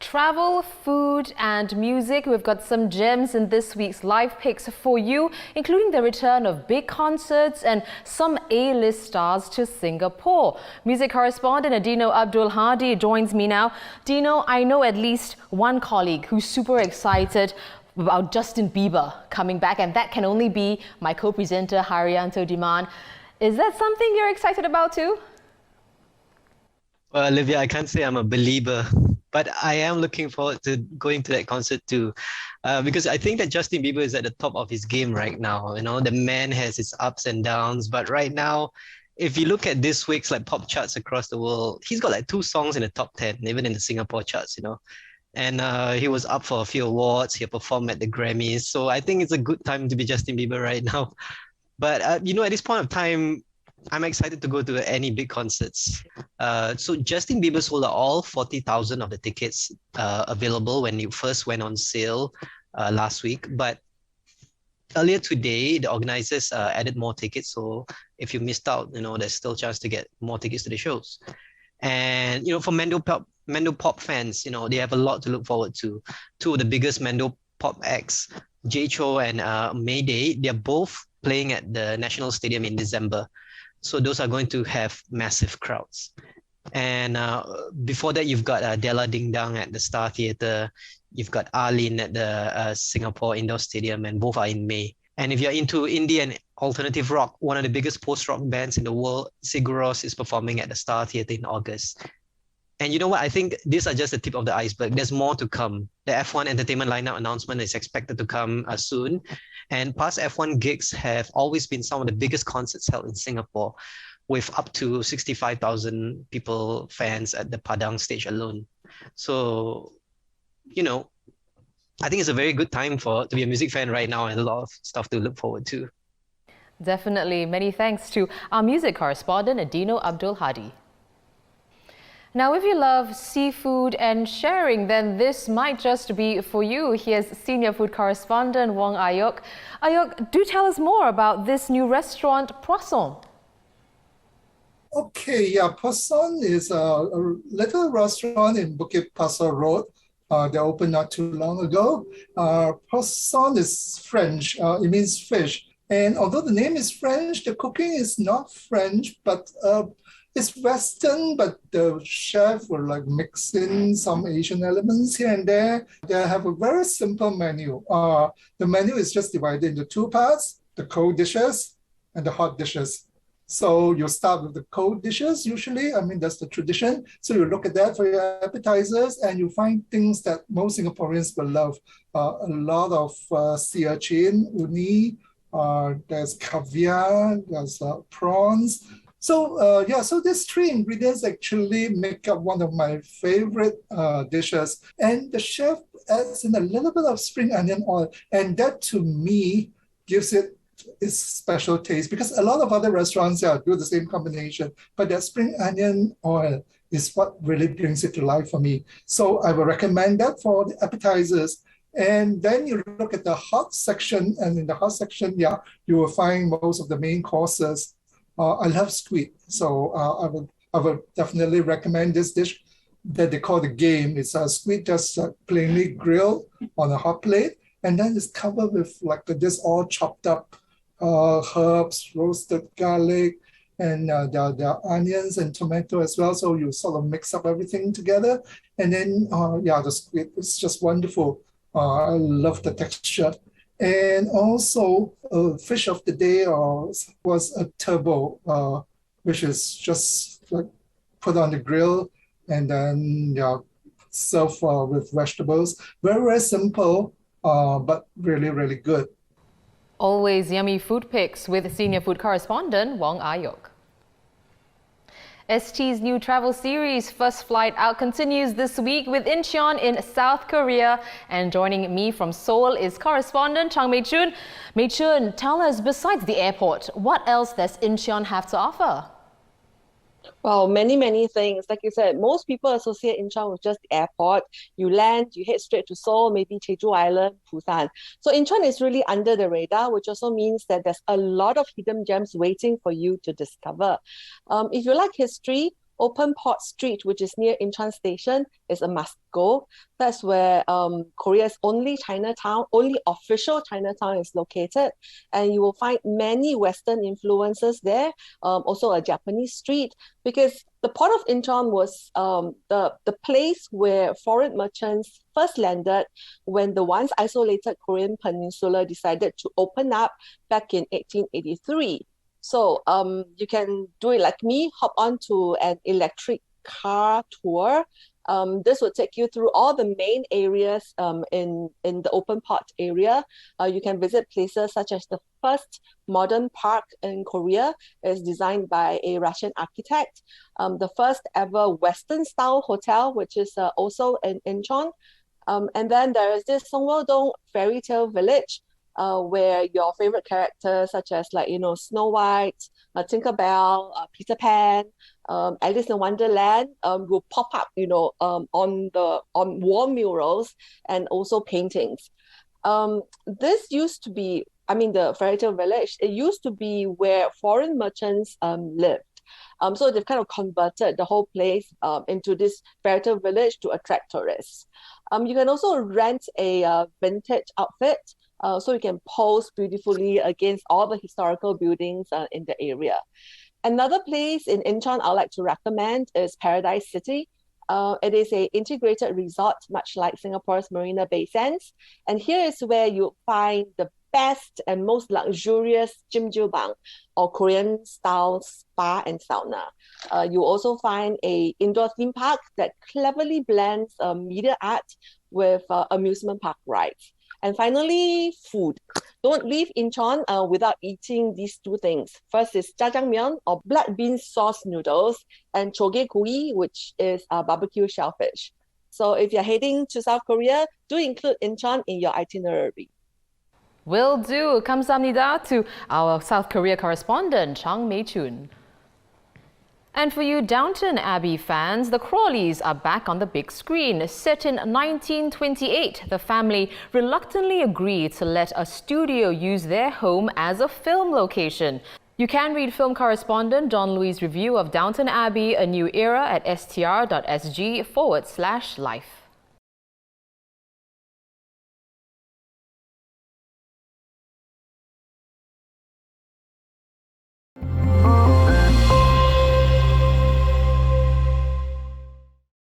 Travel, food and music. We've got some gems in this week's live picks for you, including the return of big concerts and some A-list stars to Singapore. Music correspondent Dino Abdul Hadi joins me now. Dino, I know at least one colleague who's super excited about Justin Bieber coming back, and that can only be my co-presenter Haryanto Diman. Is that something you're excited about too? Well, Olivia, I can't say I'm a believer, but I am looking forward to going to that concert too, because I think that Justin Bieber is at the top of his game right now. You know, the man has his ups and downs, but right now, if you look at this week's like pop charts across the world, he's got like 2 songs in the top 10, even in the Singapore charts, you know. And he was up for a few awards. He performed at the Grammys, so I think it's a good time to be Justin Bieber right now. But you know, at this point of time, I'm excited to go to any big concerts. So Justin Bieber sold out all 40,000 of the tickets available when it first went on sale last week. But earlier today, the organizers added more tickets. So if you missed out, you know, there's still a chance to get more tickets to the shows. And, you know, for Mando Pop fans, you know, they have a lot to look forward to. 2 of the biggest Mando Pop acts, Jay Chou and Mayday, they're both playing at the National Stadium in December. So those are going to have massive crowds. And before that, you've got Della Ding Dang at the Star Theatre. You've got Arlene at the Singapore Indoor Stadium, and both are in May. And if you're into indie and alternative rock, one of the biggest post-rock bands in the world, Sigur Rós, is performing at the Star Theatre in August. And you know what? I think these are just the tip of the iceberg. There's more to come. The F1 entertainment lineup announcement is expected to come soon. And past F1 gigs have always been some of the biggest concerts held in Singapore, with up to 65,000 people, fans at the Padang stage alone. So, you know, I think it's a very good time to be a music fan right now, and a lot of stuff to look forward to. Definitely. Many thanks to our music correspondent, Dino Abdul Hadi. Now, if you love seafood and sharing, then this might just be for you. Here's senior food correspondent Wong Ayok. Ayok, do tell us more about this new restaurant, Poisson. Okay, yeah, Poisson is a little restaurant in Bukit Pasir Road. They opened not too long ago. Poisson is French. It means fish. And although the name is French, the cooking is not French, but it's Western, but the chef will like mix in some Asian elements here and there. They have a very simple menu. The menu is just divided into 2 parts, the cold dishes and the hot dishes. So you start with the cold dishes usually. I mean, that's the tradition. So you look at that for your appetizers, and you find things that most Singaporeans will love. A lot of sea urchin, uni, there's caviar, there's prawns. So so these 3 ingredients actually make up one of my favorite dishes. And the chef adds in a little bit of spring onion oil, and that to me gives it its special taste, because a lot of other restaurants do the same combination, but that spring onion oil is what really brings it to life for me. So I will recommend that for the appetizers. And then you look at the hot section, and in the hot section, you will find most of the main courses. I love squid, so I would definitely recommend this dish that they call the game. It's a squid just plainly grilled on a hot plate, and then it's covered with like this all chopped up herbs, roasted garlic, and there are onions and tomato as well. So you sort of mix up everything together, and then the squid is just wonderful. I love the texture. And also, fish of the day was a turbot, which is just like put on the grill and then served with vegetables. Very, very simple, but really, really good. Always yummy food picks with senior food correspondent Wong Ayok. ST's new travel series, First Flight Out, continues this week with Incheon in South Korea. And joining me from Seoul is correspondent Chang Mei-chun. Mei-chun, tell us, besides the airport, what else does Incheon have to offer? Well, many things. Like you said, most people associate Incheon with just the airport. You land, you head straight to Seoul, maybe Jeju Island, Busan. So Incheon is really under the radar, which also means that there's a lot of hidden gems waiting for you to discover. If you like history, Open Port Street, which is near Incheon Station, is a must go. That's where Korea's only Chinatown, only official Chinatown is located. And you will find many Western influences there, also a Japanese street, because the port of Incheon was the place where foreign merchants first landed when the once isolated Korean peninsula decided to open up back in 1883. So you can do it like me, hop onto an electric car tour. This will take you through all the main areas in the open port area. You can visit places such as the first modern park in Korea is designed by a Russian architect. The first ever Western style hotel, which is also in Incheon. And then there is this Songwon-dong fairy tale village, where your favorite characters such as Snow White, Tinkerbell, Peter Pan, Alice in Wonderland will pop up on wall murals and also paintings. This used to be, the fairy tale village, it used to be where foreign merchants lived. So they've kind of converted the whole place into this fairy tale village to attract tourists. You can also rent a vintage outfit, so you can pose beautifully against all the historical buildings in the area. Another place in Incheon I'd like to recommend is Paradise City. It is an integrated resort, much like Singapore's Marina Bay Sands. And here is where you find the best and most luxurious jjimjilbang, or Korean-style spa and sauna. You also find an indoor theme park that cleverly blends media art with amusement park rides. And finally, food. Don't leave Incheon without eating these two things. First is jjajangmyeon, or blood bean sauce noodles, and chogeguy, which is barbecue shellfish. So if you're heading to South Korea, do include Incheon in your itinerary. Will do. 감사합니다 to our South Korea correspondent, Chang Mei-chun. And for you Downton Abbey fans, the Crawleys are back on the big screen. Set in 1928, the family reluctantly agreed to let a studio use their home as a film location. You can read film correspondent Don Louis' review of Downton Abbey, A New Era at str.sg/life.